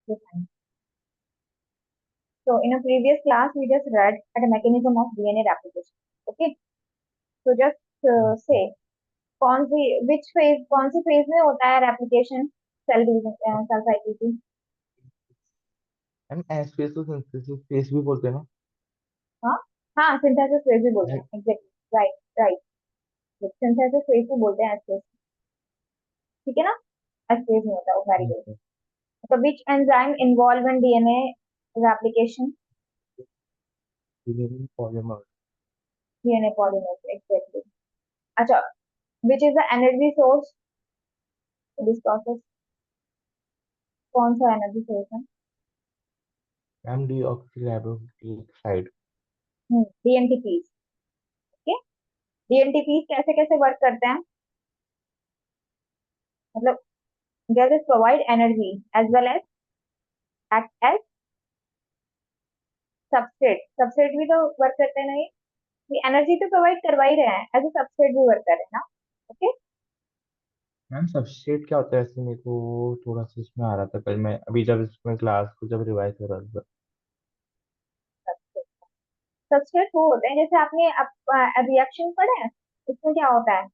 Fine. So in a previous class, we just read at a mechanism of DNA replication. Okay. So just say which phase कौन सी phase में होता है replication cell cycle की. Ma'am space तो synthesis face भी बोलते हैं ना। हाँ हाँ synthesis phase भी बोलते मैम, हैं exactly right right. synthesis phase भी बोलते हैं phase. ठीक है ना. phase में होता है वो very good. So which enzyme involved in DNA replication. Polymer. DNA polymerase exactly. अच्छा. Which is the energy source for this process. कौन सा एनर्जी सोर्स है. मैम डीऑक्सीराइबोन्यूक्लियोसाइड। डीएनटीपीज. ओके. डीएनटीपीज कैसे कैसे वर्क करते हैं. मतलब they just provide energy as well as act as substrate. substrate भी तो वर्क करते हैं ना ये एनर्जी तो प्रोवाइड करवा ही रहे हैं एज ए सबस्ट्रेट भी वर्क कर रहे हैं ना. ओके. मैम सबस्ट्रेट क्या होता है ऐसे मेरे को थोड़ा सा इसमें आ रहा था कल मैं अभी जब इसमें क्लास को जब रिवाइज कर रहा था। सबस्ट्रेट वो होते हैं जैसे आपने रिएक्शन पढ़े हैं. उसमें क्या होता है.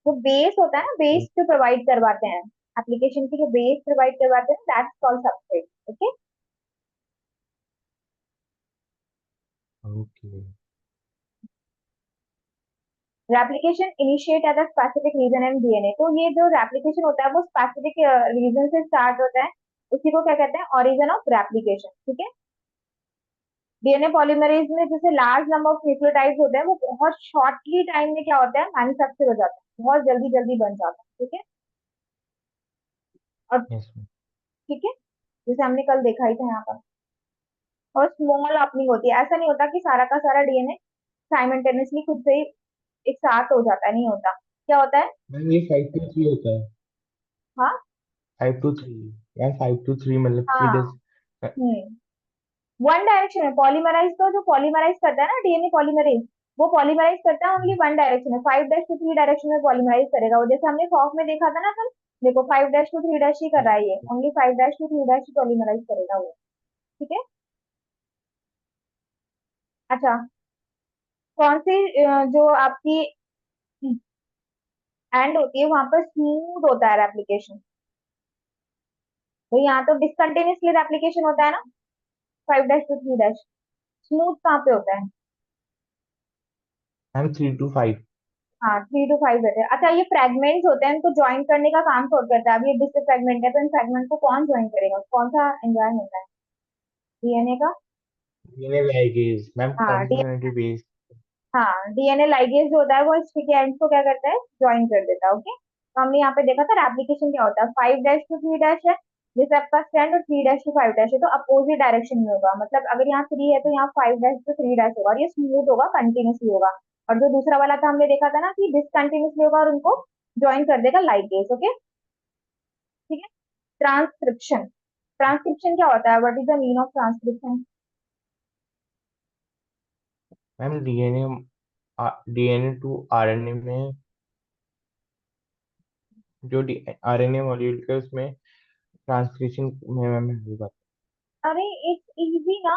वो बेस होता है ना बेस जो प्रोवाइड करवाते हैं. एप्लीकेशन की जो बेस प्रोवाइड करवाते हैं that's called substrate. Okay. Okay replication initiate at a specific region in DNA. तो ये जो रेप्लिकेशन होता है वो स्पेसिफिक रीजन से स्टार्ट होता है. उसी को क्या कहते हैं ऑरिजिन ऑफ रेप्लिकेशन. ठीक है. डीएनए पॉलीमरेज में जैसे लार्ज नंबर ऑफ न्यूक्लियोटाइड्स होते हैं वो बहुत शॉर्टली टाइम में क्या होता है मैन्युफैक्चर हो जाता है बहुत जल्दी जल्दी बन जाता है. ठीक है. और यस मैम। ठीक है. जैसे हमने कल देखा ही था यहाँ पर. और स्मॉल अपनिंग होती है. ऐसा नहीं होता कि सारा का सारा डीएनए साइमल्टेनियसली खुद से ही एक साथ हो जाता है. नहीं होता. क्या होता है. मैम ये 5 to 3 होता है। हाँ 5 to 3। मैम 5 to 3 मतलब थ्री हाँ. डेज। हम्म. वन डायरेक्शन है पॉलीमराइज. तो जो पॉलीमराइज करता है ना डीएनए पॉलीमरेज वो पॉलीमराइज करता है ओनली वन डायरेक्शन में 5' to 3 डायरेक्शन में पॉलीमराइज करेगा वो जैसे हमने फॉर्क में देखा था ना कल. देखो 5' to 3' ही कर रहा है ये ओनली 5' to 3' पॉलीमराइज करेगा वो. ठीक है. अच्छा. कौन सी जो आपकी एंड होती है वहां पर स्मूथ होता है एप्लीकेशन. तो यहाँ तो डिसकंटिन्यूसली एप्लीकेशन होता है ना 5' to 3. स्मूथ कहाँ पे होता है. Ma'am 3 to 5। हाँ 3 to 5 रहते हैं. अच्छा ये फ्रेगमेंट्स होते हैं इनको ज्वाइन करने का काम कौन करता है. अभी ये डिस्क फ्रेगमेंट है तो इन फ्रेगमेंट को कौन ज्वाइन करेगा कौन सा एंजाइम होता है. डीएनए का. डीएनए लाइगेज मैम हाँ कॉम्प्लीमेंट्री बेस। हाँ डीएनए लाइगेज जो होता है वो स्टिकी एंड्स को क्या करता है ज्वाइन कर देता है. ओके. तो हमने यहाँ पे देखा था एप्लीकेशन क्या होता है 5' to 3 है. जैसे आपका स्टैंड और 3' to 5 है तो अपोजिट डायरेक्शन में होगा. मतलब अगर यहाँ 3 है तो यहाँ 5' to 3 होगा और ये स्मूथ होगा कंटिन्यूसली होगा. और जो दूसरा वाला था हमने देखा था ना कि डिसकंटिन्यूसली होगा और उनको ज्वाइन कर देगा लाइगेज. ओके. ठीक है. ट्रांसक्रिप्शन. ट्रांसक्रिप्शन क्या होता है. What is the mean of transcription. Ma'am DNA to RNA में जो आरएनए मॉलिक्यूल है उसमें ट्रांसक्रिप्शन में मैम होगा। अरे इट्स इजी ना.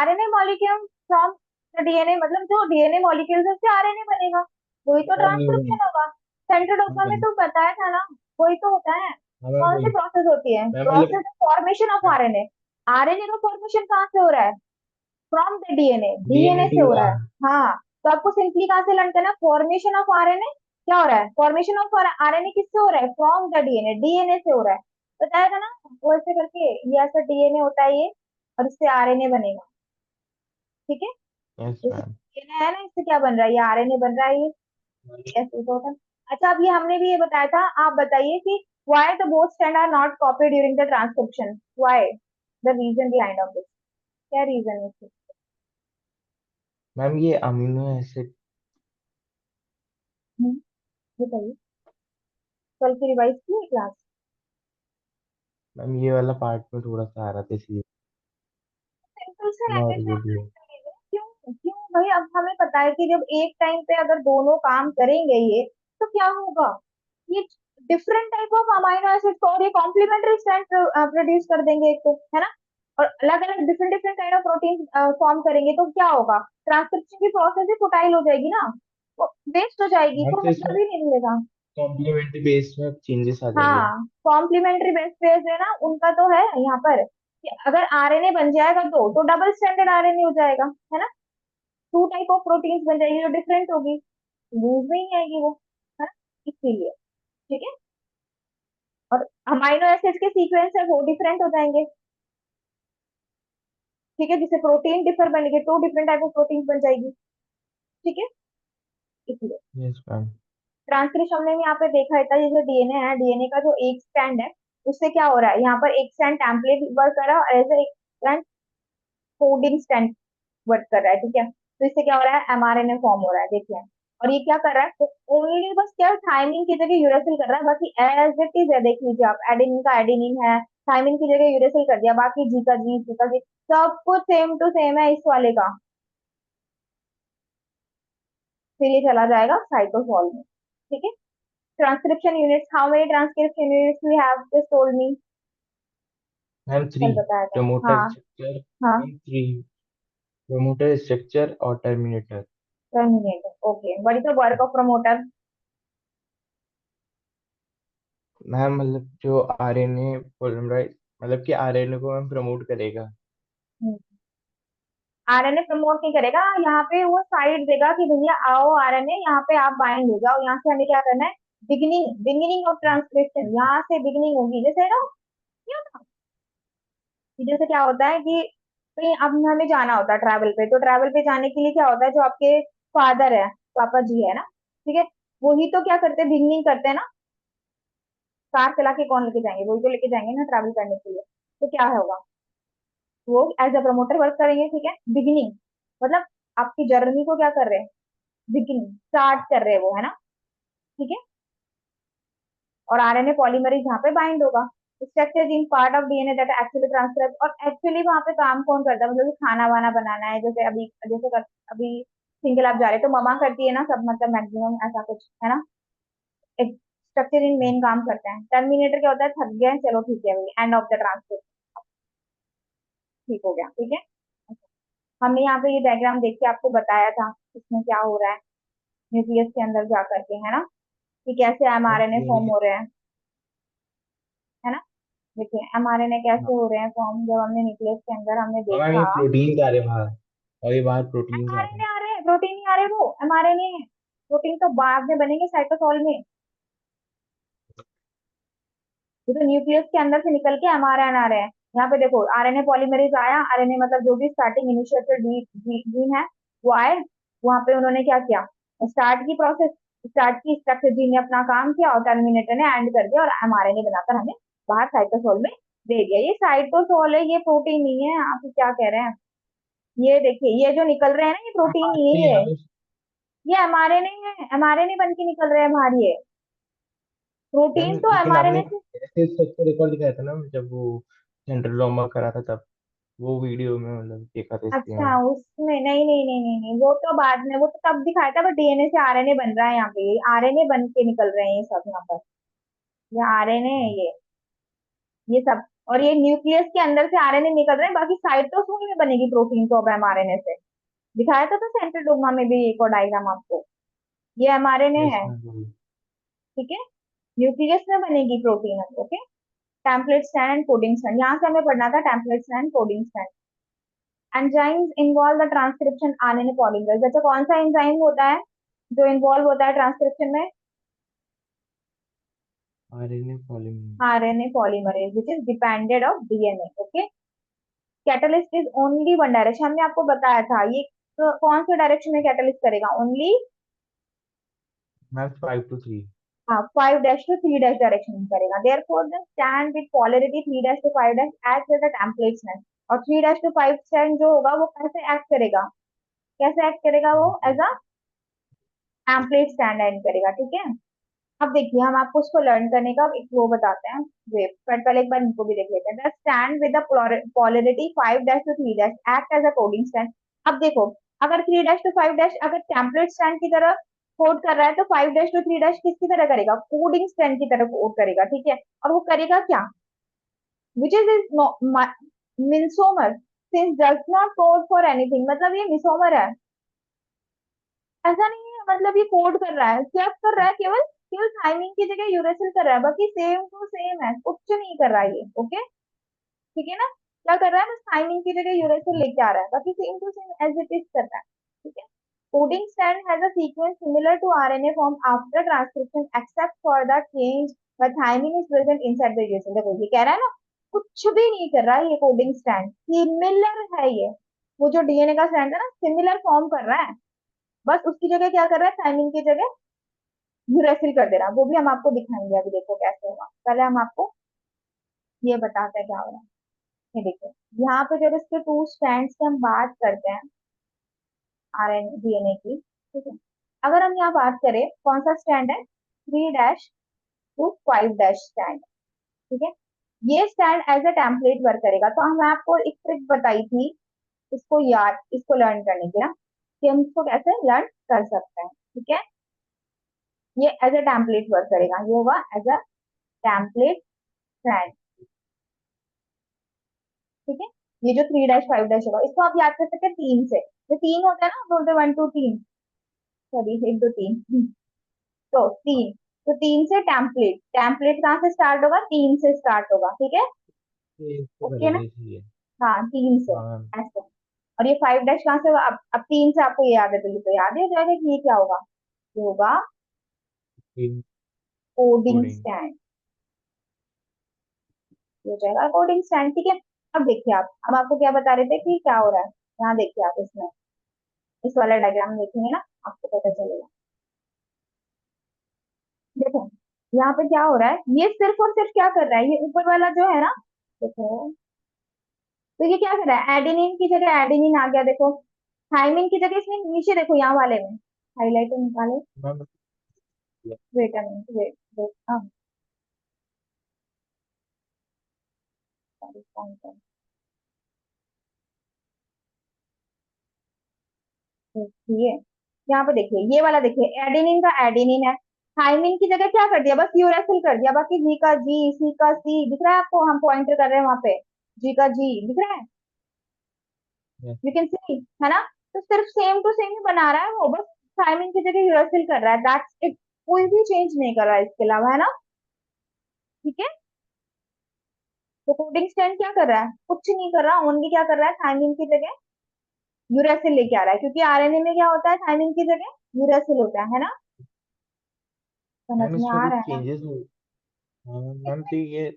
RNA molecule from the DNA मतलब जो डीएनए मॉलिक्यूल से आरएनए बनेगा वही तो मैम ट्रांसक्रिप्शन होगा. सेंट्रल डॉग्मा में मैम तो बताया था ना. वही तो होता है. मैम कौन सी वही प्रोसेस होती है मैम मतलब process formation of RNA. RNA का फॉर्मेशन कहाँ से हो रहा है from the DNA. DNA DNA से टू हो रहा है. आर। हाँ. तो आपको सिंपली कहाँ से लर्न करना है फॉर्मेशन ऑफ आरएनए. क्या हो रहा है फॉर्मेशन ऑफ आरएनए किससे हो रहा है फ्रॉम द डीएनए. डीएनए से हो रहा है. बताया था ना. वो ऐसे करके ये ऐसा डीएनए होता है ये और इससे आरएनए बनेगा. ठीक है. यस जैसे मैम। डीएनए है ना इससे क्या बन रहा है ये आरएनए बन रहा है ये. ऐसे तो होता है. अच्छा अब ये हमने भी ये बताया था. आप बताइए कि why the both strand are not copied during the transcription. Why the reason behind of this. क्या रीजन है इसके. मैम ये अमीनो एसिड। बताइए. कल की रिवाइज की क्लास. मैम ये वाला पार्ट में थोड़ा सा आ रहा था इसलिए। सिंपल से नॉट लैंग्वेज में गुड। apply करेंगे. क्यों क्यों भाई अब हमें पता है कि जब एक टाइम पे अगर दोनों काम करेंगे ये तो क्या होगा. ये different type of amino acid को, और ये कॉम्प्लीमेंट्री स्ट्रैंड प्रोड्यूस कर देंगे एक तो, है ना। और अलग अलग different different kind of protein form करेंगे, तो क्या होगा, ट्रांसक्रिप्शन की प्रोसेस ही फुटाइल हो जाएगी ना, वो वेस्ट हो जाएगी, मैम कोई तो इसमें मतलब ही नहीं मिलेगा। कॉम्प्लीमेंट्री बेस में चेंजेस आ जाएंगे। हाँ, कॉम्प्लीमेंट्री बेस पेयर है ना, उनका तो है यहाँ पर कि अगर आरएनए बन जाएगा तो डबल स्टैंडर्ड आरएनए हो जाएगा, है ना। टू टाइप ऑफ प्रोटीन्स बन जाएगी जो डिफरेंट होगी, यूज में ही आएगी वो, है ना, इसीलिए। ठीक है। और अमाइनो एसिड के सीक्वेंस है वो डिफरेंट हो जाएंगे। ठीक है, जिससे प्रोटीन डिफर बनेंगे, two different type of protein बन जाएगी। ठीक है, इसलिए यस मैम। ट्रांसक्रिप्शन में भी यहाँ पे देखा था, ये जो डीएनए है, डीएनए का जो एक स्टैंड है, उससे क्या हो रहा है, यहाँ पर एक स्टैंड टेम्पलेट वर्क कर रहा है, और एज एक स्टैंड कोडिंग स्टैंड वर्क कर रहा है। ठीक है, तो इससे क्या हो रहा है, एमआरएनए फॉर्म हो रहा है, देखिए। और ये क्या कर रहा है, ओनली बस क्या थाइमिन की जगह यूरेसिल कर रहा है, बाकी एज इट इज है, देख लीजिए आप, एडेनिन का एडेनिन है, थाइमिन की जगह यूरेसिल कर दिया, बाकी जी का जी, सी का जी, सब कुछ सेम टू सेम है इस वाले का। फिर ये चला जाएगा साइटोसॉल में। ठीक है। Transcription units, how many transcription units we have, just told me. Ma'am three. कल बताया था। प्रमोटर हाँ। स्ट्रक्चर हाँ। Ma'am three. प्रमोटर स्ट्रक्चर और terminator. Terminator, okay, what is the work of promoter. Ma'am मतलब जो आरएनए पॉलीमराइज, मतलब कि आरएनए को मैम प्रमोट करेगा। आरएनए प्रमोट नहीं करेगा, यहाँ पे वो साइड देगा कि भैया आओ आरएनए, यहाँ पे आप बाइंड हो जाओ, यहाँ से हमें क्या करना है, बिगिनिंग बिगिनिंग ऑफ ट्रांसक्रिप्शन, यहाँ से बिगिनिंग होगी, जैसे ना, क्या होता है, जैसे क्या होता है कि कहीं अब हमें जाना होता है ट्रैवल पे, तो ट्रैवल पे जाने के लिए क्या होता है, जो आपके फादर है, पापा जी है ना, ठीक है, वही तो क्या करते हैं, बिगिनिंग करते हैं ना। कार चला के कौन लेके जाएंगे, वही तो लेके जाएंगे ना ट्रैवल करने के लिए। तो क्या होगा, वो एज अ प्रमोटर वर्क करेंगे। ठीक है, बिगिनिंग मतलब आपकी जर्नी को क्या कर रहे हैं, बिगिनिंग स्टार्ट कर रहे हैं वो, है ना। ठीक है। और आरएनए पॉलीमरेज यहाँ पे बाइंड होगा, structure gene part of DNA that actually transfer, और एक्चुअली वहाँ पे काम कौन करता है, मतलब कि खाना वाना बनाना है, जैसे अभी जैसे अभी सिंगल आप जा रहे हैं तो ममा करती है ना सब, मतलब मैक्सिमम ऐसा कुछ है ना। एक स्ट्रक्चर इन मेन काम करते हैं। टर्मिनेटर क्या होता है, थक गए चलो ठीक है भाई, एंड ऑफ द ट्रांसफर, ठीक हो गया। ठीक है, हमने यहाँ पे ये डायग्राम देख के आपको बताया था इसमें क्या हो रहा है, न्यूक्लियस के अंदर जा करके, है ना, कि कैसे मैम एमआरएनए फॉर्म प्रोटीन। हो रहे हैं, है ना। देखिए एमआरएनए कैसे हो रहे हैं फॉर्म, जब हमने न्यूक्लियस के अंदर हमने हाँ मैम, ये देखा। प्रोटीन आ रहे बाहर, और ये बाहर प्रोटीन आ रहे एमआरएनए हैं। आ रहे हैं, प्रोटीन नहीं आ रहे, वो एमआरएनए है। प्रोटीन तो बाद में बनेंगे साइटोसॉल में, ये तो न्यूक्लियस के अंदर से निकल के एमआरएनए आ रहे हैं। यहाँ पे देखो आरएनए पॉलीमरेज आया, आरएनए मतलब जो भी स्टार्टिंग इनिशिएटर जीन है वो आए, वहां पे उन्होंने क्या किया, स्टार्ट की प्रोसेस, स्टार्ट की स्ट्रक्चर, जीन ने अपना काम किया और टर्मिनेटर ने एंड कर दिया, और एमआरएनए बनाकर हमें बाहर साइटोसोल में दे दिया। ये साइटोसोल है, ये प्रोटीन नहीं है, आप क्या कह रहे हैं। ये देखिए ये जो निकल रहे हैं ना, ये मैम प्रोटीन बात नहीं नहीं है, है बस। ये एमआरएनए है, एमआरएनए बन के निकल रहे हैं बाहर ये, मैम प्रोटीन तो लेकिन आपने एमआरएनए से। ऐसे स्ट्रक्चर एक बार दिखाया था ना, जब वो सेंट्रलोमा करा था तब, वो वीडियो में मतलब देखा था इसलिए अच्छा, मैम। उसमें नहीं नहीं नहीं नहीं नहीं, वो तो बाद में, वो तो तब दिखाया था, बट डीएनए से आरएनए बन रहा है यहाँ पे, आरएनए बन के निकल रहे हैं ये सब यहाँ पर, ये आरएनए है ये सब। और ये न्यूक्लियस के अंदर से आरएनए निकल रहे हैं, बाकी साइटोसोल में बनेगी प्रोटीन तो अब एमआरएनए से, दिखाया था तो सेंट्रोडोग्मा में भी एक और डायग्राम आपको, ये एमआरएनए यस है। मैम। ठीक है, न्यूक्लियस में बनेगी protein, okay. Template strand and coding stand, यहाँ से हमें पढ़ना था template stand coding stand. Enzymes involve the transcription RNA polymerase, जैसे कौन सा एंजाइम होता है जो इन्वॉल्व होता है ट्रांसक्रिप्शन में, RNA polymer. RNA polymerase which is depended of DNA, okay. Catalyst is only one direction, हमने आपको बताया था ये, तो कौन से डायरेक्शन में कैटलिस्ट करेगा, ओनली मैम 5 to 3। हाँ 5 - 3 डायरेक्शन में करेगा, therefore the strand with polarity 3 - 5 act as a template strand, और 3 - 5 स्टैंड जो होगा वो कैसे एक्ट करेगा, कैसे एक्ट करेगा वो, as a template strand and करेगा। ठीक है, अब देखिए हम आपको उसको लर्न करने का एक वो बताते हैं वे, बट पहले एक बार इनको भी देख लेते हैं। The strand with the polarity 5 - 2 3 act as a coding strand. अब देखो, अगर 3 - 2 5 अगर टेम्पलेट स्टैंड की तरह कोड कर रहा है तो 5-3 किसकी तरह करेगा, कोडिंग स्ट्रैंड की तरह कोड करेगा, ठीक है। और वो करेगा क्या, विच इज इज मिसोमर, since does not code for anything, मतलब ये मिसोमर है, ऐसा नहीं है, मतलब ये कोड कर रहा है, क्या कर रहा है, केवल केवल टाइमिंग की जगह यूरेसिल कर रहा है, बाकी सेम टू सेम है, कुछ नहीं कर रहा है ये, ओके, ठीक है ना। क्या कर रहा है, बस टाइमिंग की जगह यूरेसिल लेके आ रहा है, बाकी same to same as it is कर रहा है, ठीक है। Coding strand has a sequence similar to RNA form after transcription except for the change the thymine is present inside the uracil, देखो ये कह रहा है ना, कुछ भी नहीं कर रहा है ये कोडिंग स्टैंड, सिमिलर है ये, वो जो डीएनए का स्टैंड है ना, सिमिलर फॉर्म कर रहा है, बस उसकी जगह क्या कर रहा है, टाइमिंग की जगह यूरेसिल कर दे रहा है, वो भी हम आपको दिखाएंगे, अभी देखो कैसे होगा, पहले हम आपको ये बताते हैं क्या हो रहा है। ये देखो, यहाँ पे जब इसके टू स्ट्रैंड्स की हम बात करते हैं, आरएन डीएनए की, ठीक है, अगर हम यहाँ बात करें कौन सा स्टैंड है, 3-5 स्टैंड, ठीक है, ये strand as a template work करेगा, तो हम आपको एक ट्रिक बताई थी, इसको याद, इसको लर्न करने की ना, कि हम इसको कैसे लर्न कर सकते हैं, ठीक है। ये एज अ टेम्पलेट वर्क करेगा, ये होगा एज अ टेम्पलेट स्टैंड, ठीक है। ये जो 3-5 होगा, इसको आप याद कर सकते हैं तीन से, जो तीन होता है ना, बोलते 1 2 3, सॉरी 1 2 3, तो तीन, तो तीन से टेम्पलेट, टेम्पलेट कहाँ से स्टार्ट होगा, तीन से स्टार्ट होगा, ठीक है, ये इसको ओके करेगा ना, इसलिए। हाँ तीन से, हाँ मैम। ऐसे। और ये 5 कहाँ से होगा, अब तीन से आपको ये याद है, तो ये तो याद ही हो जाएगा कि ये क्या होगा, ये होगा कोडिंग कोडिंग। स्टैंड, हो जाएगा कोडिंग स्टैंड, ठीक है। अब देखिए आप, अब आपको क्या बता रहे थे कि क्या हो रहा है, यहाँ देखिए आप, इसमें इस वाला डायग्राम देखेंगे ना, आपको पता चलेगा, देखो यहाँ पे क्या हो रहा है, ये सिर्फ और सिर्फ क्या कर रहा है, ये ऊपर वाला जो है ना, देखो, तो ये क्या कर रहा है, एडेनिन की जगह एडेनिन आ गया, देखो, थाइमिन की जगह इसने नीचे, देखो यहाँ वाले में हाईलाइटर निकाले, ma'am wait a minute, wait wait, हाँ sorry, देखिए यहाँ पे, देखिए ये वाला, देखिए एडेनिन का एडेनिन है, थाइमिन की जगह क्या कर दिया, बस यूरासिल कर दिया, बाकी जी का जी, सी का सी दिख रहा है आपको, हम पॉइंटर कर रहे हैं वहां पे, जी का जी दिख रहा है, यू कैन सी, है ना, तो सिर्फ सेम टू सेम ही बना रहा है वो, बस थाइमिन की जगह यूरासिल कर रहा है, दैट्स इट, कोई भी चेंज नहीं कर रहा है इसके अलावा, है ना, ठीक है। तो कोडिंग स्टैंड क्या कर रहा है, कुछ नहीं कर रहा, ओनली क्या कर रहा है, थाइमिन की जगह यूरासिल लेके आ रहा है, क्योंकि आरएनए में क्या होता है, थाइमिन की जगह यूरासिल होता है ना, समझ मैम में इसमें आ कुछ रहा है चेंजेस हो। हाँ मैम, तो ये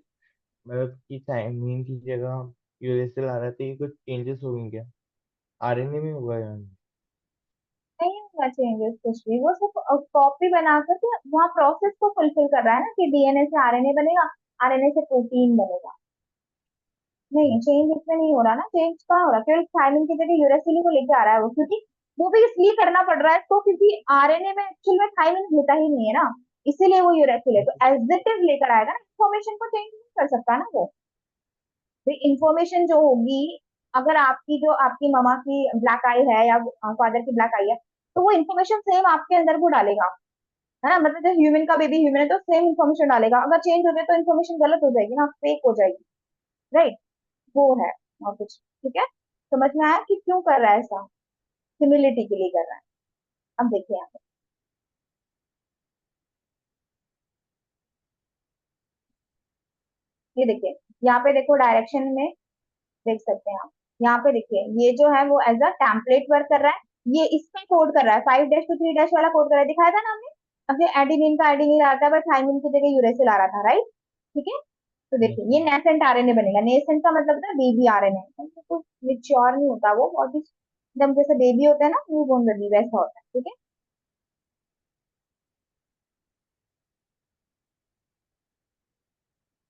मतलब कि टाइमिंग की जगह यूएसएल आ रहा था, ये कुछ चेंजेस हो गए क्या? आरएनए में होगा या नहीं? नहीं होगा चेंजेस कुछ भी, वो सिर्फ कॉपी बना करके वहाँ प्रोसेस को फुलफिल कर रहा है ना, कि डीएनए से आरएनए बनेगा, आरएनए से प्रोटीन बनेगा, नहीं चेंज इसमें नहीं हो रहा ना, चेंज कहाँ हो रहा है, केवल थायमिन की जगह यूरेसिल को लेके आ रहा है वो, क्योंकि वो भी इसलिए करना पड़ रहा है तो, क्योंकि आरएनए में एक्चुअल में थायमिन होता ही नहीं है ना, इसीलिए वो यूरेसिल है, तो एज इट इज लेकर आएगा ना, इन्फॉर्मेशन को चेंज नहीं कर सकता ना वो, इंफॉर्मेशन जो होगी, अगर आपकी जो आपकी ममा की ब्लैक आई है या फादर की ब्लैक आई है, तो वो इन्फॉर्मेशन सेम आपके अंदर वो डालेगा, है ना, मतलब जो ह्यूमन का बेबी ह्यूमन है तो सेम इन्फॉर्मेशन डालेगा, अगर चेंज हो गया तो इन्फॉर्मेशन गलत हो जाएगी ना, फेक हो जाएगी, राइट, वो है, और कुछ, ठीक है। समझ में आया कि क्यों कर रहा है ऐसा, सिमिलिटी के लिए कर रहा है। अब देखिए यहाँ पे, ये देखिए, यहाँ पे देखो डायरेक्शन में देख सकते हैं आप, यहाँ पे देखिए ये जो है वो एज अ टेम्पलेट वर्क कर रहा है, ये इसका कोड कर रहा है, 5-3 वाला कोड कर रहा है, दिखाया था ना हमने, अब ये एडिनिन का एडिनिन आता है, बट थाइमिन की जगह यूरेसिल आ रहा था, राइट, ठीक है। तो यस देखिए ये मैम। नेसेंट आरएनए बनेगा, नेसेंट का मतलब होता है बेबी आरएनए, तो मेच्योर नहीं होता वो, बहुत ही एकदम जैसे बेबी होता है ना, न्यू बोर्न बेबी वैसा होता है, ठीक है।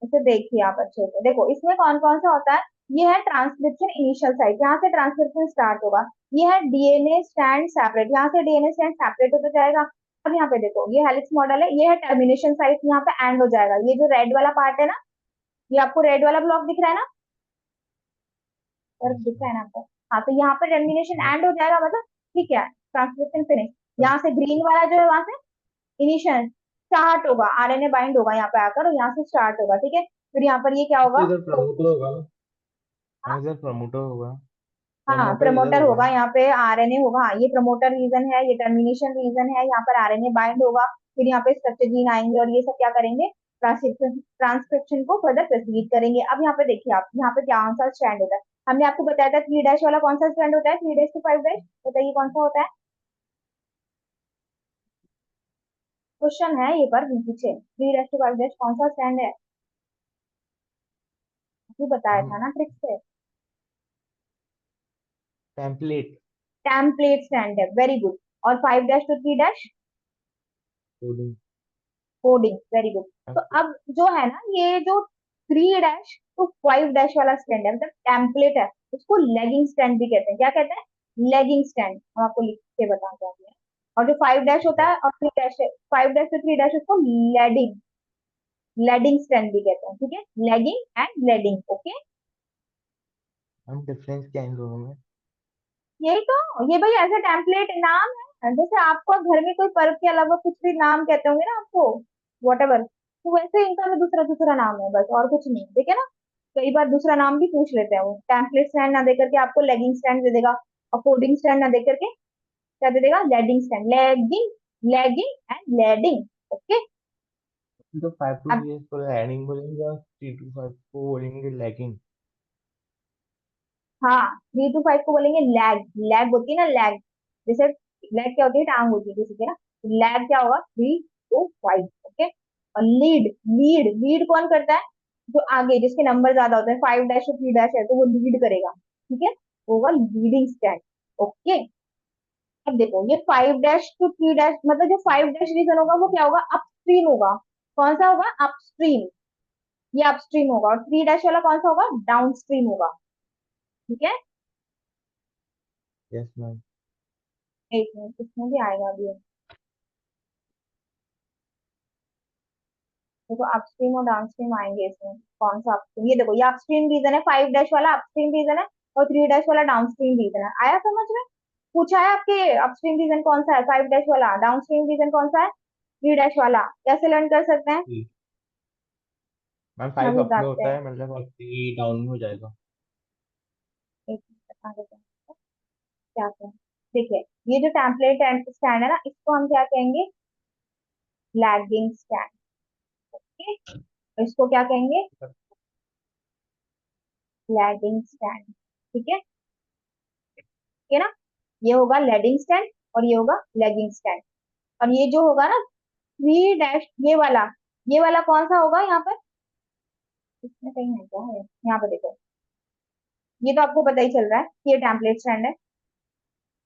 इसे देखिए आप अच्छे से, देखो इसमें कौन कौन सा होता है, ये है ट्रांसक्रिप्शन इनिशियल साइट, यहाँ से ट्रांसक्रिप्शन स्टार्ट होगा, ये है डीएनए स्टैंड सेपरेट, यहाँ से डीएनए स्टैंड सेपरेट होता जाएगा, अब यहाँ पे देखो ये हेलिक्स मॉडल है, ये है टर्मिनेशन साइट, यहाँ पे एंड हो जाएगा, ये जो रेड वाला पार्ट है ना, ये आपको रेड वाला ब्लॉक दिख रहा है ना, और यस दिख रहा मैम। है ना आपको, हाँ, तो यहाँ पे टर्मिनेशन एंड हो जाएगा, मतलब ठीक है, ट्रांसक्रिप्शन फिनिश, यहाँ से ग्रीन वाला जो है वहां से इनिशियल स्टार्ट होगा, आरएनए बाइंड होगा यहाँ पे आकर, और यहाँ से स्टार्ट होगा, ठीक है। फिर यहाँ पर ये क्या तो होगा, इधर तो प्रमोटर होगा ना। हाँ, इधर प्रमोटर होगा। हाँ प्रमोटर इधर प्रमोटर होगा होगा ना। यहाँ पे, आरएनए होगा, हाँ ये प्रमोटर रीजन है, ये टर्मिनेशन रीजन है, यहाँ पर आरएनए बाइंड होगा। फिर यहाँ पे स्ट्रक्चर जीन आएंगे और ये सब क्या करेंगे, ट्रांसक्रिप्शन ट्रांसक्रिप्शन को फर्दर प्रोसीड करेंगे। अब यहाँ पे देखिए आप, यहाँ पे कौन सा स्ट्रैंड होता है, हमने आपको बताया था 3 डैश वाला कौन सा स्ट्रैंड होता है, 3 डैश to 5 डैश, बताइए कौन सा होता है। क्वेश्चन है ये पर पीछे, 3 डैश to 5 डैश कौन सा स्ट्रैंड है, अभी बताया था हम ना ट्रिक से। टेम्पलेट टेम्पलेट स्टैंड है, वेरी गुड। और 5 dash to 3 dash, coding. Coding, very good. तो अब जो है ना, ये जो 3 डैश to 5 डैश वाला स्टैंड है, मतलब टेम्पलेट है, उसको लेगिंग स्टैंड भी कहते हैं। क्या कहते हैं, लेगिंग स्टैंड, हम आपको लिख के बताना चाहते हैं। और जो 5 डैश होता है और 3 डैश, 5 डैश to 3 डैश, उसको लेडिंग, लेडिंग स्टैंड भी कहते हैं, ठीक है, लेगिंग एंड लेडिंग, ओके। हम डिफरेंस क्या है इन दोनों में? यही तो, ये भाई ऐसे टेम्पलेट नाम है, जैसे आपको घर में कोई पर्व के अलावा कुछ भी नाम कहते होंगे ना आपको, वॉट एवर, तो वैसे इनका भी दूसरा दूसरा नाम है बस, और कुछ नहीं, ठीक है ना। कई बार दूसरा नाम भी पूछ लेते हैं वो, टेम्पलेट स्टैंड ना देकर के आपको लेगिंग स्टैंड दे देगा, और कोडिंग स्टैंड ना देकर के क्या दे देगा, leading strand, lagging, lagging and leading, okay. तो 5 to 3 अब इसको लैगिंग बोलेंगे और 3 to 5 को बोलेंगे लैगिंग। हाँ, 3 to 5 को बोलेंगे लैग, लैग होती है ना लैग, जैसे लैग क्या होती है, टांग होती है किसी की ना, लैग क्या होगा, 3 to 5, ओके। और लीड, लीड लीड कौन करता है, जो आगे जिसके नंबर ज्यादा होते हैं, 5 डैश और 3 डैश है तो वो लीड करेगा, ठीक है, वो होगा लीडिंग स्टैंड, ओके। अब देखो ये 5 डैश to 3 डैश, मतलब जो 5 डैश रीजन होगा वो क्या होगा, अपस्ट्रीम होगा। कौन सा होगा, अपस्ट्रीम, ये अपस्ट्रीम होगा। और 3 डैश वाला कौन सा होगा, डाउनस्ट्रीम होगा, ठीक है। Yes ma'am. एक मिनट, इसमें भी आएगा अभी, देखो अपस्ट्रीम और डाउनस्ट्रीम आएंगे इसमें, कौन सा अपस्ट्रीम, ये देखो ये अपस्ट्रीम रीजन है, 5 डैश वाला अपस्ट्रीम रीजन है, और 3 डैश वाला डाउनस्ट्रीम रीजन है, आया समझ में। पूछा है आपके, अपस्ट्रीम रीजन कौन सा है, 5 डैश वाला, डाउनस्ट्रीम रीजन कौन सा है, 3 डैश वाला, कैसे लर्न कर सकते हैं, मैम हम 5 अप में बताते होता हैं। है, मतलब और 3 डाउन में हो जाएगा। एक मिनट बता देते हैं क्या क्या। देखिए, ये जो टेम्पलेट एंड स्टैंड है ना, इसको हम क्या कहेंगे, लैगिंग स्टैंड, ठीक, इसको क्या कहेंगे, लैगिंग स्टैंड, ठीक है, ठीक है ना। ये होगा लेडिंग स्टैंड और ये होगा लेगिंग स्टैंड। और ये जो होगा ना 3 डैश, ये वाला कौन सा होगा यहाँ पर, इसमें कहीं है क्या है, यहाँ पे देखो, ये तो आपको पता ही चल रहा है कि ये टेम्पलेट स्टैंड है।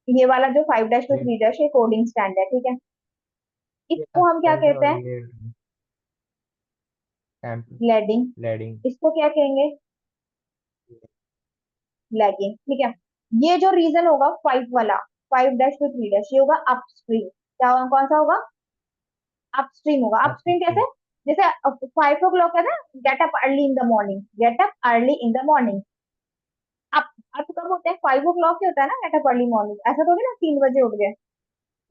ये वाला जो 5 डैश to 3 डैश है कोडिंग स्टैंड है, ठीक है। ये इसको हम क्या एस्पेंड कहते और हैं, ये टेम्प लेडिंग, लैडिंग। इसको क्या कहेंगे, लैगिंग, ठीक है। ये जो रीजन होगा 5 वाला, 5 डैश to 3 डैश, ये होगा अपस्ट्रीम, क्या होगा, कौन सा होगा, अपस्ट्रीम होगा। अपस्ट्रीम कैसे, जैसे 5 o'clock है ना, get up early in the morning, get up early in the morning. Up, up कब होते हैं, 5 o'clock ही होता है ना, गेट अप अर्ली मॉर्निंग, ऐसा तो नहीं ना 3 बजे उठ गए,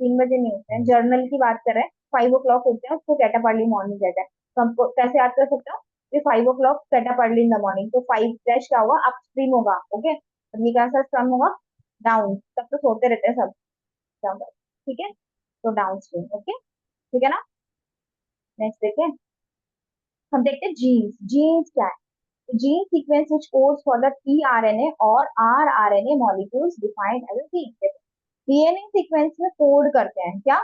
3 बजे नहीं होते हैं, जर्नल की बात कर रहे हैं, 5 o'clock होते हैं, उसको गेट अप अर्ली मॉर्निंग कहते हैं। तो हमको कैसे याद कर सकते हो, ये 5 o'clock get up early in the morning, तो 5 डैश क्या होगा, अपस्ट्रीम होगा, ओके। और ये कैसा स्ट्रम होगा, डाउन, तब तो सोते रहते हैं सब, down, ठीक है, तो डाउन स्ट्रीम, ओके, ठीक है ना। नेक्स्ट देखें, हम देखते हैं जीन्स, जीन्स क्या है, gene sequence which codes for the tRNA or rRNA molecules defined as a gene। DNA sequence में कोड करते हैं क्या,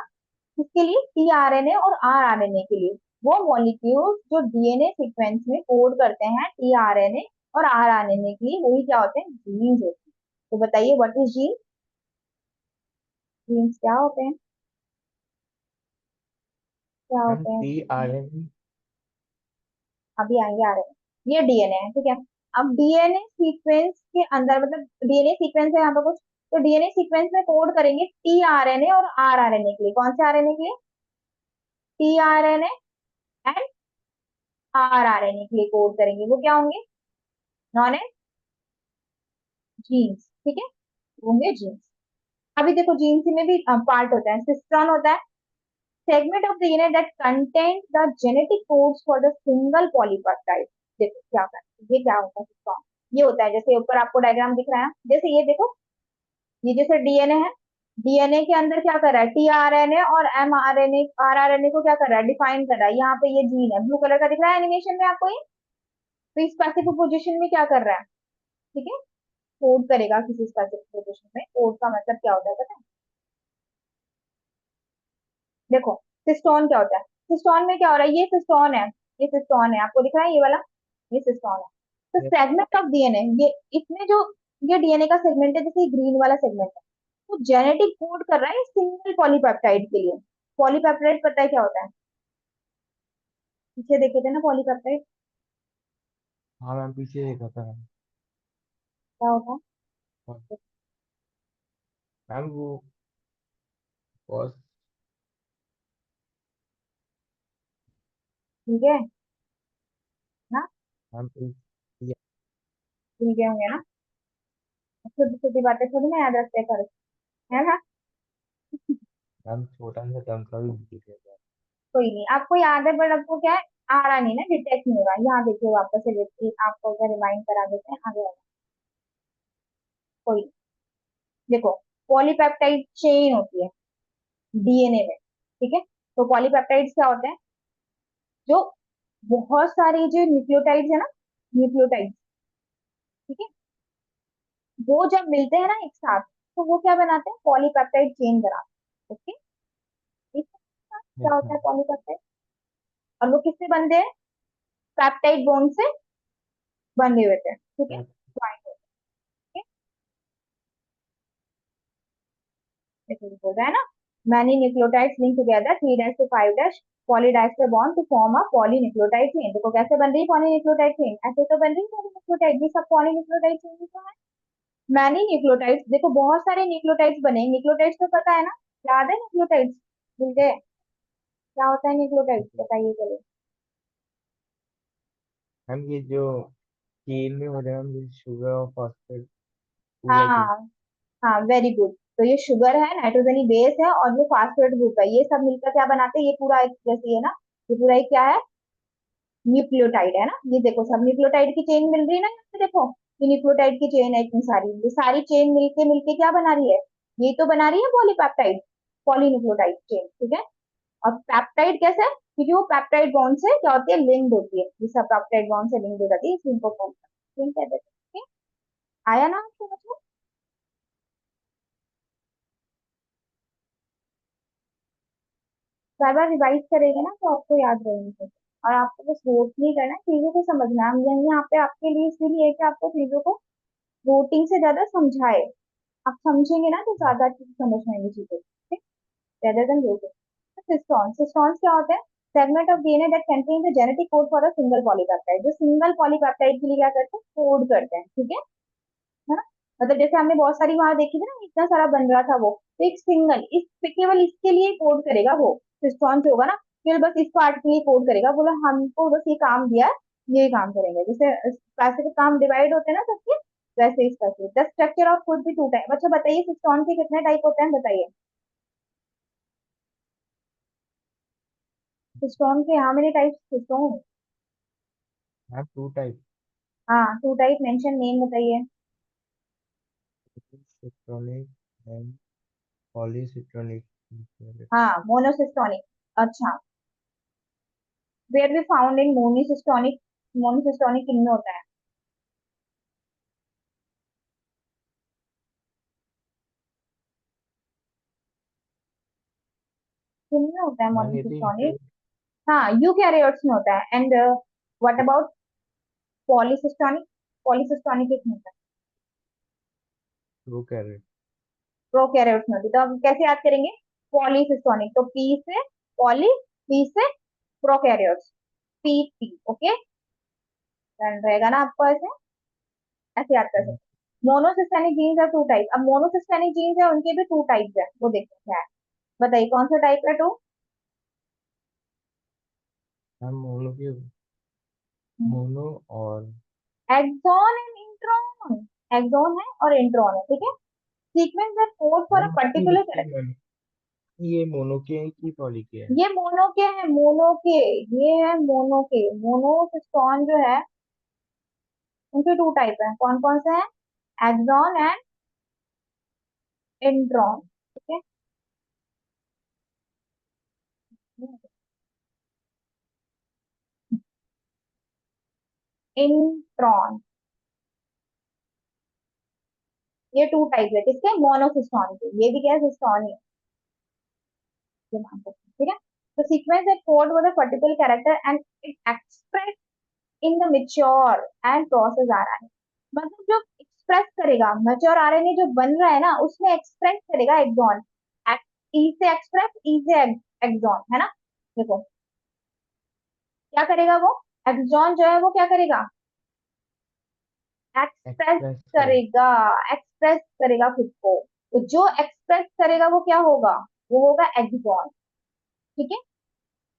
किसके लिए, tRNA और rRNA के लिए, वो मॉलिक्यूल्स जो डीएनए सीक्वेंस में कोड करते हैं tRNA और rRNA के लिए, वही क्या होते हैं, जीन्स होते हैं। तो बताइए व्हाट इज जीन, जीन्स क्या होते हैं, क्या मैम होते हैं, टी आर एन। अभी आएंगे आ रहे हैं। ये डीएनए है, ठीक है। अब डीएनए सीक्वेंस के अंदर, मतलब डीएनए सीक्वेंस है यहाँ पे कुछ, तो डीएनए सीक्वेंस में कोड करेंगे टीआरएनए और आरआरएनए के लिए, कौन से आरएनए के लिए, टीआरएनए एंड आरआरएनए के लिए कोड करेंगे, वो क्या होंगे, नॉन एज जीन्स, ठीक है, होंगे जीन्स। अभी देखो जीन्स में भी पार्ट होता है, सिस्ट्रॉन होता है, segment of DNA that contain the genetic codes for the single polypeptide. देखो क्या होता है, ये क्या होता है सिस्ट्रॉन, ये होता है जैसे ऊपर आपको डायग्राम दिख रहा है ना, जैसे ये देखो, ये जैसे डीएनए है, डीएनए के अंदर क्या कर रहा है, टीआरएनए और एमआरएनए, आरआरएनए को क्या कर रहा है, डिफाइन कर रहा है। यहाँ पे ये जीन है, ब्लू कलर का दिख रहा है एनिमेशन में आपको ये, तो इस स्पेसिफिक पोजीशन में क्या कर रहा है, ठीक है, कोड करेगा किसी स्पेसिफिक पोजीशन में। कोड का मतलब क्या होता है पता है? देखो सिस्टोन क्या होता है, सिस्टोन में क्या हो रहा है, ये सिस्टोन है, ये सिस्टोन है, आपको दिख रहा है ये वाला, ये सिस्टोन है। तो ये सेगमेंट ऑफ डीएनए, ये इसमें जो ये डीएनए का सेगमेंट है, जैसे ग्रीन वाला सेगमेंट है, तो जेनेटिक कोड कर रहा है सिंगल पॉलीपेप्टाइड के लिए। पॉलीपेप्टाइड पता है क्या होता है, पीछे देखे थे ना पॉलीपेप्टाइड, हाँ मैम, पीछे देखा था मैम। क्या होता हाँ, मैम वो फर्स्ट। है, ठीक है ना, मैम ये ठीक है होंगे ना, छोटी छोटी बातें थोड़ी ना याद रखते कर, है ना। मैम छोटा सा टर्म का भी भूल गया। कोई नहीं, आपको याद है बट आपको क्या है, आ रहा नहीं ना, डिटेक्ट नहीं हो रहा। यहाँ देखिए वापस से आपको अगर रिमाइंड करा देते हैं, आगे आगे। कोई नहीं। देखो पॉलीपेप्टाइड चेन होती है डीएनए में, ठीक है। तो पॉलीपेप्टाइड्स क्या होते हैं, जो बहुत सारे जो न्यूक्लियोटाइड्स है ना, न्यूक्लियोटाइड्स, ठीक है, वो जब मिलते हैं ना एक साथ, तो वो क्या बनाते हैं, पॉलीपेप्टाइड चेन बनाते हैं, ओके। ठीक है, यस क्या होता है मैम। पॉलीपेप्टाइड, और वो किससे बनते हैं, पेप्टाइड बॉन्ड से बंधे हुए थे, ठीक है, ज्वाइंट होते हैं, ठीक है। देखो ये बोल रहा है ना, many nucleotides link together 3 dash to 5 dash polydiester bond to form a polynucleotide chain. देखो कैसे बन रही है पॉलीन्यूक्लियोटाइड चेन, ऐसे तो बन रही है पॉलीन्यूक्लियोटाइड, ये सब पॉलीन्यूक्लियोटाइड चेन ही तो है। मैनी न्यूक्लियोटाइड्स, देखो बहुत सारे न्यूक्लियोटाइड्स बने, न्यूक्लियोटाइड्स तो पता है ना, याद है न्यूक्लियोटाइड्स, भूल गए, क्या होता है न्यूक्लियोटाइड्स, बताइए चलिए। मैम ये जो चीन में हो रहे हैं मैम, ये शुगर और फॉस्फेट, टू हाँ बाई टू। हाँ हाँ, वेरी गुड। तो ये शुगर है, नाइट्रोजनी बेस है, और ये फास्फेट ग्रुप है, ये सब मिलकर क्या बनाते हैं, ये पूरा एक जैसे ये ना, ये पूरा एक क्या है, न्यूक्लियोटाइड है ना। ये देखो सब न्यूक्लियोटाइड की चेन मिल रही है ना, यहाँ पे देखो, ये न्यूक्लियोटाइड की चेन है इतनी सारी, ये सारी चेन मिलके मिलके क्या बना रही है, ये तो बना रही है पॉलीपेप्टाइड, पॉलीन्यूक्लियोटाइड चेन, ठीक है। और पेप्टाइड कैसे, क्योंकि वो पेप्टाइड बॉन्ड से क्या होती है, लिंक्ड होती है, ये सब पेप्टाइड बॉन्ड से लिंक्ड हो जाती है, इसलिए इनको चेन कहते हैं, ठीक है। आया ना आपको समझ में? बार बार रिवाइज करेंगे ना तो आपको याद रहेंगे, और आपको बस वोट नहीं करना, चीजों को समझना। हम यही यहाँ पे आपके लिए इसलिए है कि आपको चीजों को वोटिंग से ज्यादा समझाए, आप समझेंगे ना तो ज्यादा चीज समझ में आएंगी चीजें, ठीक, rather than waiting। सिस्टॉन्स, सिस्टॉन्स क्या होते हैं, segment of DNA that contain the genetic code for a single polypeptide, जो सिंगल पॉलीपेप्टाइड के लिए क्या करते हैं, कोड करते हैं, ठीक है ना। मतलब जैसे हमने बहुत सारी वहां देखी थी ना, इतना सारा बन रहा था वो, तो एक सिंगल इस केवल इसके लिए कोड करेगा वो, सिस्टॉन्स होगा ना, केवल बस इस पार्ट के लिए कोड करेगा, बोला हमको बस ये काम दिया है, ये काम करेंगे। जैसे पैसे के काम डिवाइड होते हैं ना सबके, वैसे इसका द स्ट्रक्चर ऑफ फूड भी टू टाइप। अच्छा बताइए सिस्टॉन के कितने टाइप होते हैं, बताइए। सिस्टोन के how many types cistron, ma'am two type. हाँ टू टाइप मेंशन, नेम बताइए। Cistronic and polycistronic. हाँ मोनोसिस्टोनिक, अच्छा, where be found in monocistronic, monocistronic किनमें होता है, किनमें होता है मैम ये तो मोनोसिस्टोनिक, हाँ यूकैरियोट्स में होता है। एंड व्हाट अबाउट पॉलीसिस्टोनिक, पॉलीसिस्टोनिक किसमें होता है, टू कैरेट। प्रोकैरियोट्स में होती है। तो हम कैसे याद करेंगे, पॉलीसिस्टोनिक, तो पी से पॉली, पी से prokaryotes, P P, okay, done रहेगा ना आपको ऐसे, ऐसे याद कर सकते हैं। मोनोसिस्टेनिक जीन्स है टू टाइप, अब मोनोसिस्टेनिक जीन्स है उनके भी टू टाइप्स है, वो देखते हैं क्या है, बताइए कौन सा टाइप है टू। मैम मोनो की, मोनो और एक्सॉन एंड इंट्रॉन, एक्सॉन है और इंट्रॉन है, ठीक है। Sequence that code for a ma'am particular देखिए कैरेक्टर। मैम, ये मोनो के है कि पॉली के है? ये मोनो के है, मोनो के। ये है मोनो के। मोनोसिस्टोन जो है, उनके टू टाइप है। कौन कौन से हैं? Exon and intron. ठीक है। इंट्रॉन, ये टू टाइप है किसके? मोनोसिस्टोन के। ये भी क्या है? सिस्टोन ही है, ये मान सकते हैं, ठीक है। तो sequence that code with a particular character and it express in the mature and process RNA. मतलब जो एक्सप्रेस करेगा, मेच्योर आरएनए जो बन रहा है ना, उसमें एक्सप्रेस करेगा एक्सॉन। ई से एक्सप्रेस, ई से एक्सॉन, है ना। देखो क्या करेगा वो, एक्सॉन जो है वो क्या करेगा? एक्सप्रेस एक्सप्रेस करे। करेगा। एक्सप्रेस करेगा खुद को। तो जो एक्सप्रेस करेगा वो क्या होगा? वो होगा एक्सॉन। ठीक है।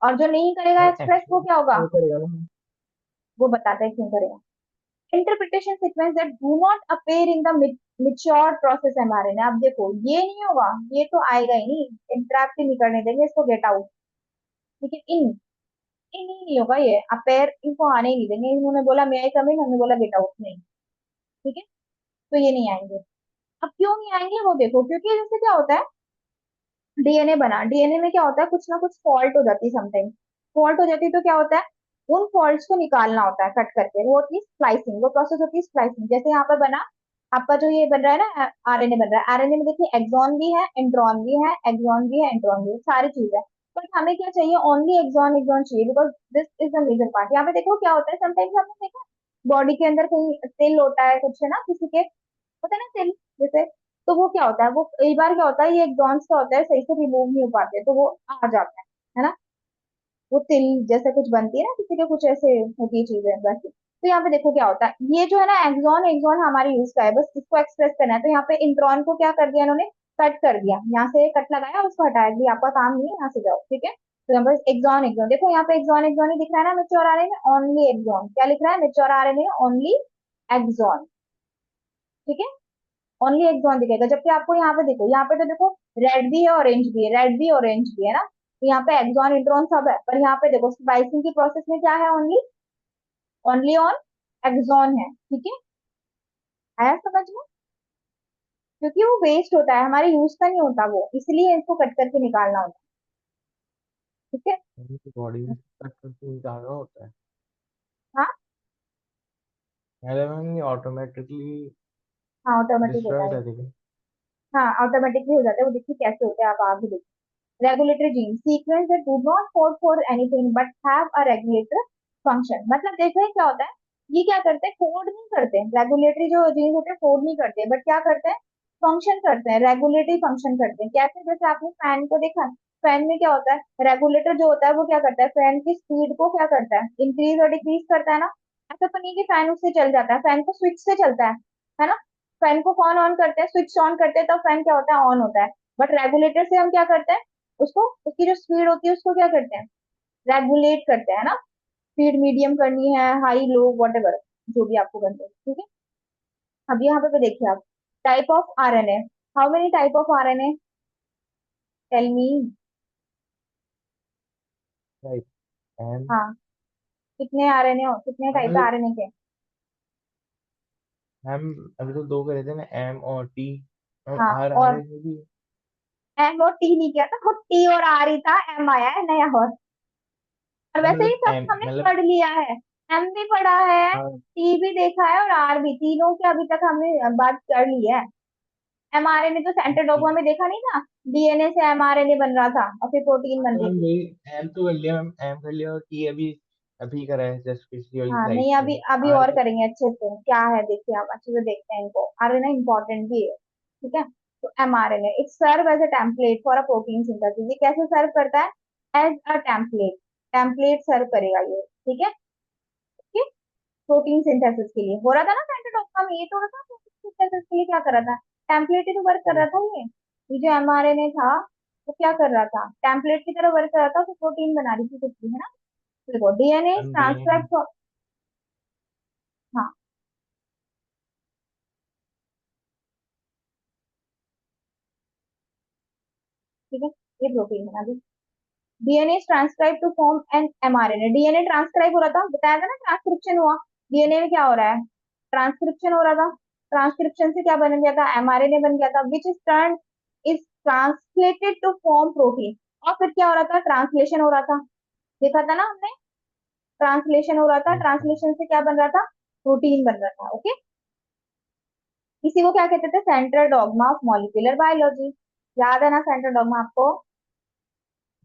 और जो नहीं करेगा मैम एक्सप्रेस, वो एक्सप्रेस क्या होगा? क्यों करेगा मैम? वो बताते हैं क्यों करेगा। Interpretation sequence that do not appear in the mature process mRNA. अब देखो ये नहीं होगा, ये तो आएगा ही नहीं, इंटरप्ट ही नहीं करने देंगे इसको, गेट आउट। ठीक है। इन इन ही नहीं होगा, ये अपेयर इनको आने ही नहीं देंगे। इन्होंने बोला मे आई कम इन, हमने बोला गेट आउट, नहीं। ठीक है। तो ये नहीं आएंगे। अब क्यों नहीं आएंगे वो देखो, क्योंकि जैसे क्या होता है, डीएनए बना, डीएनए में क्या होता है, कुछ ना कुछ फॉल्ट हो जाती है समटाइम। फॉल्ट हो जाती है तो क्या होता है, उन फॉल्ट्स को निकालना होता है कट करके। वो होती है स्प्लाइसिंग, वो प्रोसेस होती है स्प्लाइसिंग। जैसे यहाँ पर बना, आपका जो ये बन रहा है ना आरएनए बन रहा है, आरएनए में देखिए एक्सॉन भी है, इंट्रॉन भी है, एक्सॉन भी है, इंट्रॉन भी है, सारी चीज है। बट हमें क्या चाहिए? ओनली एक्सॉन, एक्सॉन चाहिए, because this is the major part. यहाँ पे देखो क्या होता है, समटाइम्स आपने देखा बॉडी के अंदर कहीं सेल होता है कुछ, है ना, किसी के होता है ना सेल जैसे। तो वो क्या होता है, वो कई बार क्या होता है, ये एग्जॉन्स का होता है, सही से रिमूव नहीं हो पाते, तो वो आ जाता है ना। वो तिल जैसे कुछ बनती है ना किसी के, कुछ ऐसे होती है चीजें वैसे। तो यहाँ पे देखो क्या होता है, ये जो है ना एक्सॉन, एक्सॉन हमारे यूज का है, बस इसको एक्सप्रेस करना है। तो यहाँ पे इंट्रॉन को क्या कर दिया इन्होंने? कट कर दिया। यहाँ से कट लगाया, उसको हटाया दिया, आपका काम नहीं है, यहाँ से जाओ। ठीक है। तो यहाँ पर एक्सॉन, एक्सॉन देखो, यहाँ पे एक्सॉन, एक्सॉन ही दिख रहा है ना। मेच्योर आ रहे हैं ओनली एक्सॉन, क्या लिख रहा है? मेच्योर आ रहे हैं ओनली एक्सॉन। ठीक है। ओनली एक्सॉन दिखेगा। जबकि आपको यहाँ पे देखो, यहाँ पे तो देखो रेड भी है, ऑरेंज भी है, रेड भी ऑरेंज भी है ना। तो यहाँ पे एक्सॉन, इंट्रॉन सब है, पर यहाँ पे देखो स्प्लाइसिंग की प्रोसेस में क्या है? ओनली, ओनली ऑन एक्सॉन है। ठीक है। आया समझ में? क्योंकि वो वेस्ट होता है, हमारे यूज का नहीं होता वो, इसलिए इसको कट करके निकालना होता है। ठीक है। बॉडी में कट करके निकालना होता है? हाँ। पहले मैम ये ऑटोमेटिकली हाँ ऑटोमेटिक डिस्ट्रॉय होता हो है। जाती है? हाँ ऑटोमेटिकली हो जाता है, वो देखिए कैसे होते हैं, आप आगे देखिए। Regulatory gene sequence that do not code for anything but have a regulator function. मतलब देखो क्या होता है, ये क्या करते हैं? कोड नहीं करते। रेगुलेटरी जो जीन होते हैं कोड नहीं करते, बट क्या करते हैं? फंक्शन करते हैं, रेगुलेटरी फंक्शन करते हैं। कैसे? जैसे आपने फैन को देखा, फैन में क्या होता है, रेगुलेटर जो होता है वो क्या करता है? फैन की स्पीड को क्या करता है? इंक्रीज और डिक्रीज करता है ना। ऐसा तो नहीं कि फैन उससे चल जाता है, फैन को स्विच से चलता है ना। फैन को कौन ऑन करते हैं? स्विच ऑन करते हैं, तब फैन क्या होता है? ऑन होता है। बट रेगुलेटर से हम क्या करते हैं? उसको, उसकी जो स्पीड होती है उसको क्या करते हैं? रेगुलेट करते हैं ना। स्पीड मीडियम करनी है, हाई लो वट एवर, जो भी आपको करनी है। ठीक है। अब यहाँ पे देखिए आप, type of RNA, how many type of RNA? Tell me. Right. And हाँ, कितने आरएनए हो, कितने टाइप है मतलब आरएनए के? मैम अभी तो दो करे थे ना, एम और टी। मैम हाँ, आर आ और रहे थे भी? एम और टी नहीं किया था, वो टी और आर ही था, एम आया है नया। और मैम वैसे ही मतलब सब एम हमने मतलब पढ़ लिया है। एम भी पढ़ा है, हाँ। टी भी देखा है, और आर भी, तीनों की अभी तक हमने बात कर ली है। एमआरएनए तो सेंट्रल डॉग्मा में देखा नहीं था, डीएनए से एमआरएनए बन रहा था और फिर प्रोटीन हाँ, बन तो रही मैम थी। वही एम तो कर लिया मैम, एम कर लिया, और टी अभी अभी करा है जस्ट पिछली वाली हाँ स्लाइड नहीं, पे। अभी अभी आर और का करेंगे अच्छे से, क्या है देखिए, हम अच्छे से देखते हैं इनको। आरएनए इंपॉर्टेंट भी है। ठीक है। तो mRNA it serve as a template for a protein synthesis. ये कैसे सर्व करता है? As a template, template serve करेगा ये। ठीक है। प्रोटीन सिंथेसिस के लिए हो रहा था ना सेंट्रोडॉक्सा में, ये थोड़ा सा प्रोटीन सिंथेसिस के लिए क्या कर रहा था? टेम्पलेट ही तो वर्क कर रहा था ये जो एमआरएनए था, वो क्या कर रहा था? टेम्पलेट की तरह वर्क कर रहा था, तो प्रोटीन बना रही थी कुछ भी, है ना। देखो डीएनए मैम डीएनए। ट्रांसक्राइब। हाँ ठीक है, ये प्रोटीन बना दी। DNA transcribe to form an mRNA, DNA transcribe हो रहा था, बताया था ना, ट्रांसक्रिप्शन हुआ। डीएनए में क्या हो रहा है, ट्रांसक्रिप्शन हो रहा था। ट्रांसक्रिप्शन से क्या बन गया था, एमआरएनए बन गया था, which is turn is translated to form protein. और फिर क्या हो रहा था, ट्रांसलेशन हो रहा था, देखा था ना हमने, ट्रांसलेशन हो रहा था, yes sir. ट्रांसलेशन से क्या बन रहा था, प्रोटीन बन रहा था। ओके, इसी को क्या कहते थे, central dogma of molecular biology. याद है ना सेंट्रल डॉग्मा आपको,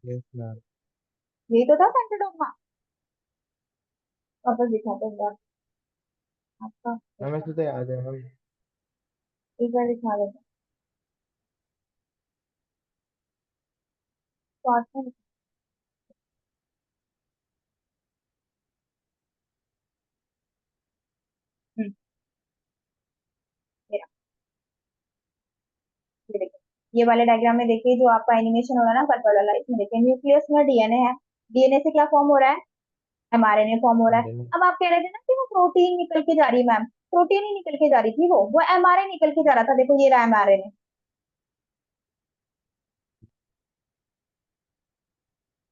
Yes ma'am. यही तो था सेंट्रल डॉग्मा। वापस दिखाते हैं एक बार आपका, मैम ऐसे तो याद है मैम। एक बार दिखा देते हैं शॉर्ट में। हम्म, ये रहा, ये देखिए, ये वाले डायग्राम में देखिए जो आपका एनिमेशन हो रहा है ना पर्पल वाला, इसमें देखिए न्यूक्लियस में डीएनए है, डीएनए से क्या फॉर्म हो रहा है, एमआरएनए फॉर्म हो रहा है। आरएनए। अब आप कह रहे थे ना कि वो प्रोटीन निकल के जा रही है, मैम प्रोटीन ही निकल के जा रही थी, वो एमआरएनए निकल के जा रहा था, देखो ये रहा एमआरएनए।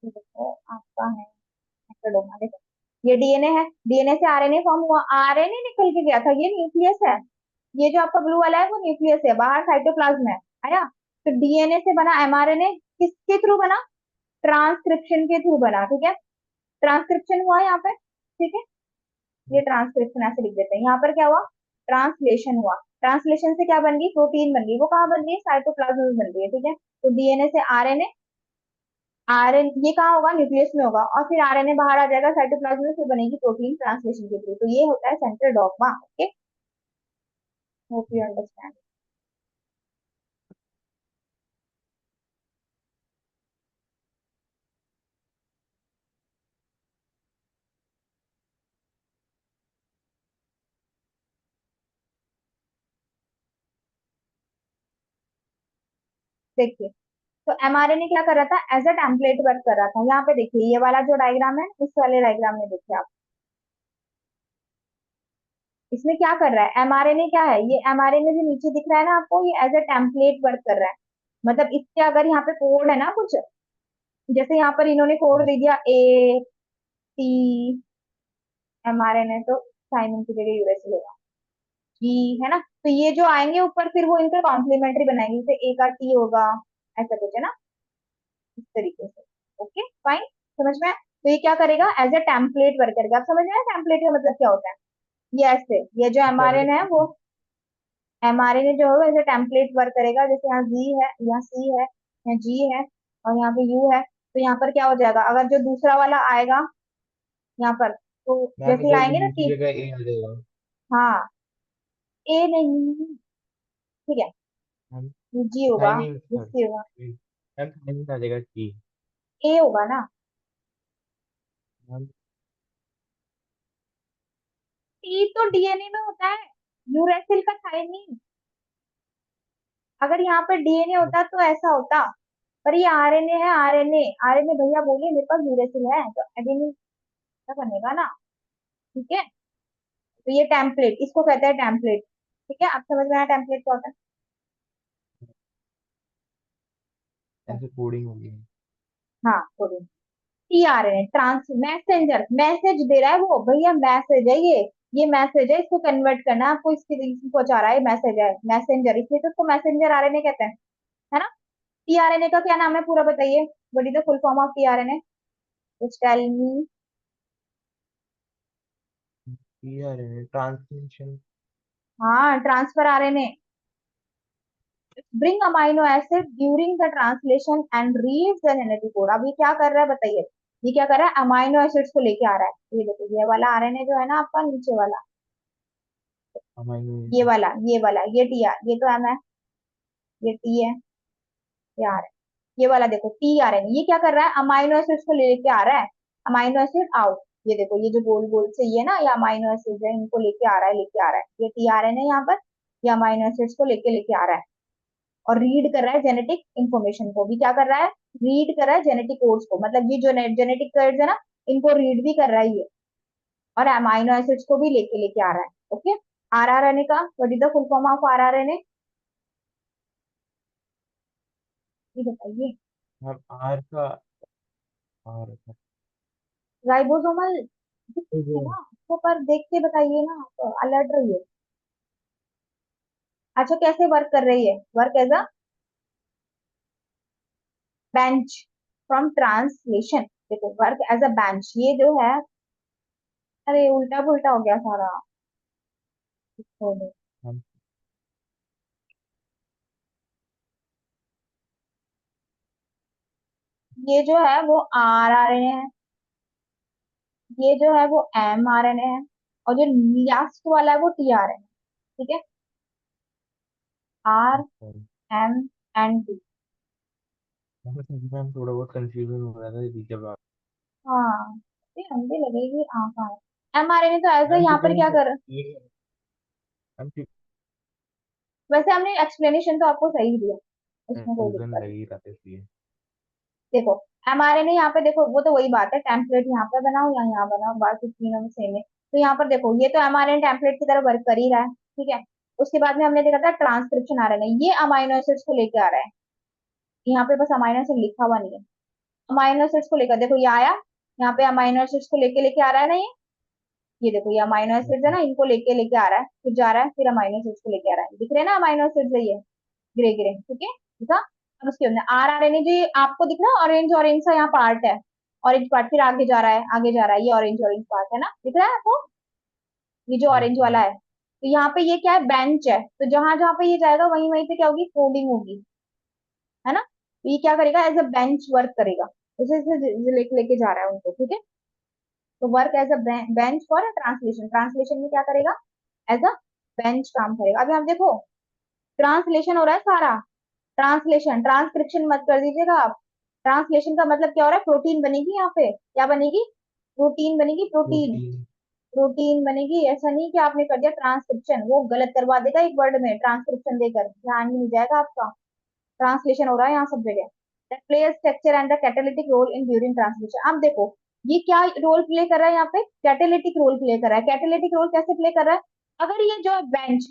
देखो आपका है एस्ट्रोडोमा, देखो ये डीएनए है, डीएनए से आरएनए फॉर्म हुआ, आरएनए निकल के गया था, ये न्यूक्लियस है। ये जो आपका ब्लू वाला है वो न्यूक्लियस है, बाहर साइटोप्लाज्म है, आया। तो डीएनए से बना एमआरएनए, किसके थ्रू बना, ट्रांसक्रिप्शन के थ्रू बना, ठीक है, ट्रांसक्रिप्शन हुआ यहाँ पे, ठीक है, ये ट्रांसक्रिप्शन ऐसे लिख देते हैं। यहाँ पर क्या हुआ, ट्रांसलेशन हुआ, ट्रांसलेशन से क्या बन गई, प्रोटीन बन गई, वो कहाँ बन गई, साइटोप्लाज्म में बन गई है, ठीक है। तो डीएनए से आरएनए, आरएन ये कहाँ होगा, न्यूक्लियस में होगा, और फिर आरएनए बाहर आ जाएगा साइटोप्लाज्म में, फिर बनेगी प्रोटीन ट्रांसलेशन के थ्रू। तो ये होता है central dogma. Okay, hope you understand. देखिए, तो एमआरएनए क्या कर रहा था, एज अ टेम्पलेट वर्क कर रहा था। यहाँ पे देखिए ये वाला जो डायग्राम है, इस वाले डायग्राम में देखिए आप, इसमें क्या कर रहा है एमआरएनए, क्या है ये एमआरएनए जो नीचे दिख रहा है ना आपको, ये एज अ टेम्पलेट वर्क कर रहा है। मतलब इसके अगर यहाँ पे कोड है ना कुछ, जैसे यहाँ पर इन्होंने कोड दे दिया ए टी एमआरएनए, तो थाइमिन की जगह यूरेसिल होगा, जी है ना। तो ये जो आएंगे ऊपर, फिर वो इनका कॉम्प्लीमेंट्री बनाएंगे, जैसे ए का टी होगा, ऐसा कुछ है ना, इस तरीके से। ओके फाइन, समझ में आया? तो ये क्या करेगा, एज ए टेम्पलेट वर्क करेगा। आप समझ में आया टेम्पलेट का मतलब क्या होता है, ये ऐसे, ये जो एमआरएनए है वो, एमआरएनए जो है एज ए टेम्पलेट वर्क करेगा, जैसे यहाँ जी है, यहाँ सी है, यहाँ जी है, और यहाँ पे यू है। तो यहाँ पर क्या हो जाएगा, अगर जो दूसरा वाला आएगा यहाँ पर, तो मैम जैसे ही इधर भी आएंगे ना यू की टी, जगह ए आ जाएगा। हाँ, ए नहीं, ठीक है, मैम जी होगा, थाइमिन जिससे होगा, सॉरी मैम थाइमिन आ जाएगा टी। ए होगा ना, मैम टी तो डीएनए में होता है, यूरेसिल का थायमिन। अगर यहाँ पर डीएनए होता तो ऐसा होता, पर ये आरएनए है, आरएनए, आरएनए भैया बोलिए मेरे पास यूरेसिल है, तो एडेनिन का बनेगा ना, ठीक है। तो ये टेम्पलेट, इसको कहते हैं टेम्पलेट, ठीक है, आप समझ में आया टेम्पलेट क्या होता है। ऐसे कोडिंग होगी। हाँ, थोड़ी टीआरएनए, ट्रांस मैसेंजर, मैसेज दे रहा है वो, भैया मैसेज है ये मैसेज है, इसको कन्वर्ट करना है आपको, इसके इसको पहुंचा रहा है, मैसेज है, मैसेंजर, इसलिए तो इसको मैसेंजर आरएनए कहते हैं, है ना। टीआरएनए का क्या नाम है पूरा बताइए, what is the full form of tRNA, just tell me. TRNA translation. हाँ, transfer RNA, bring amino acid during the translation and reads the genetic code. अब ये क्या कर रहा है बताइए, ये क्या कर रहा है, अमाइनो एसिड्स को लेके आ रहा है। ये देखो ये वाला आरएनए जो है ना आपका नीचे वाला, अमाइनो ये वाला ये टी आर, ये तो एम है, ये टी है, ये आर है, ये वाला देखो टी आर है, ये क्या कर रहा है, अमाइनो एसिड्स को लेके आ रहा है, अमाइनो एसिड आओ, ये देखो ये जो गोल गोल से ये ना, ये अमाइनो एसिड है, इनको लेके आ रहा है, लेके आ रहा है, ये टी आर एन है यहाँ पर, ये अमाइनो एसिड्स को लेके लेके आ रहा है, और रीड कर रहा है जेनेटिक इंफॉर्मेशन को भी, क्या कर रहा है, रीड कर रहा है जेनेटिक कोड्स को, मतलब ये जो जेनेटिक कोड्स है ना, इनको रीड भी कर रहा है ये, और अमाइनो एसिड्स को भी लेके लेके आ रहा है। ओके, आरआरएनए का what is the full form of rRNA, ये बताइए। हम आर का, आर का राइबोसोमल तो है जो ना, उसको पर देख के बताइए ना, तो अलर्ट रहिए। अच्छा, कैसे वर्क कर रही है? Work as a bench from translation. देखो, वर्क एज अ बेंच, ये जो है, अरे उल्टा पुल्टा हो गया सारा। छोड़ो। हम ये जो है वो आर आ रहे हैं, ये जो है वो एम आ रहे हैं, और जो लास्ट वाला है वो टी आ रहे हैं। ठीक है, आर, एम एंड टी। हमें सच में हम थोड़ा बहुत कंफ्यूजन हो रहा था ये जब आप हाँ, ये हल्दी लगेगी आसान। एम आ रहे हैं तो ऐसे मैम यहाँ क्योंकि पर क्या हमको कर, ये हम वैसे हमने एक्सप्लेनेशन तो आपको सही दिया, इसमें कोई कंफ्यूजन दिक्कत लग नहीं। ही रहा था इसलिए। देखो, एमआरएनए यहाँ पे देखो, वो तो वही बात है, टेम्पलेट यहाँ पे बनाओ या यहाँ बनाओ, बाकी तीनों में सेम है। तो यहाँ पर देखो, ये तो एमआरएनए टेम्पलेट की तरह वर्क कर ही रहा है। ठीक है, उसके बाद में हमने देखा था ट्रांसक्रिप्शन आरएनए, ये अमाइनो एसिड्स को लेके आ रहा है। यहाँ पे बस अमाइनो एसिड लिखा हुआ नहीं है। अमाइनो एसिड्स को लेकर देखो, ये आया, यहाँ पे अमाइनो एसिड्स को लेके लेके आ रहा है ना ये देखो, ये अमाइनो एसिड्स है ना, इनको लेके लेके आ रहा है, फिर जा रहा है, फिर अमाइनो एसिड्स को लेके आ रहा है। दिख रहे हैं ना अमाइनो एसिड्स है ये, ग्रे ग्रे, ठीक है, ठीक है। अब उसके अंदर आर आर एन ए, जो ये आपको दिख रहा है ऑरेंज ऑरेंज सा यहाँ पार्ट है, ऑरेंज पार्ट, फिर आगे जा रहा है, आगे जा रहा है, ये ऑरेंज ऑरेंज पार्ट है ना, दिख रहा है आपको, ये जो यस ऑरेंज वाला मैम। है। तो यहाँ पे ये क्या है, बेंच है, तो जहां जहां पे ये जाएगा वहीं वहीं पे क्या होगी, कोडिंग होगी, है ना। तो ये क्या करेगा, एज अ बेंच वर्क करेगा, इसे इसे लेके लेके जा रहा है उनको, ठीक है। तो work as a bench for translation, translation में क्या करेगा, एज अ बेंच काम करेगा। अभी आप देखो, ट्रांसलेशन हो रहा है सारा, ट्रांसलेशन, ट्रांसक्रिप्शन मत कर दीजिएगा आप। ट्रांसलेशन का मतलब क्या हो रहा है, प्रोटीन बनेगी यहाँ पे, क्या बनेगी, प्रोटीन बनेगी, प्रोटीन, प्रोटीन। प्रोटीन बनेगी। ऐसा नहीं कि आपने कर दिया ट्रांसक्रिप्शन, वो गलत करवा देगा एक वर्ड में ट्रांसक्रिप्शन देकर, ध्यान ही नहीं जाएगा आपका। ट्रांसलेशन हो रहा है यहाँ सब जगह। That play structure and the catalytic role in during translation. अब देखो, ये क्या रोल प्ले कर रहा है यहाँ पे, कैटालिटिक रोल प्ले कर रहा है। कैटालिटिक रोल कैसे प्ले कर रहा है, अगर ये जो बेंच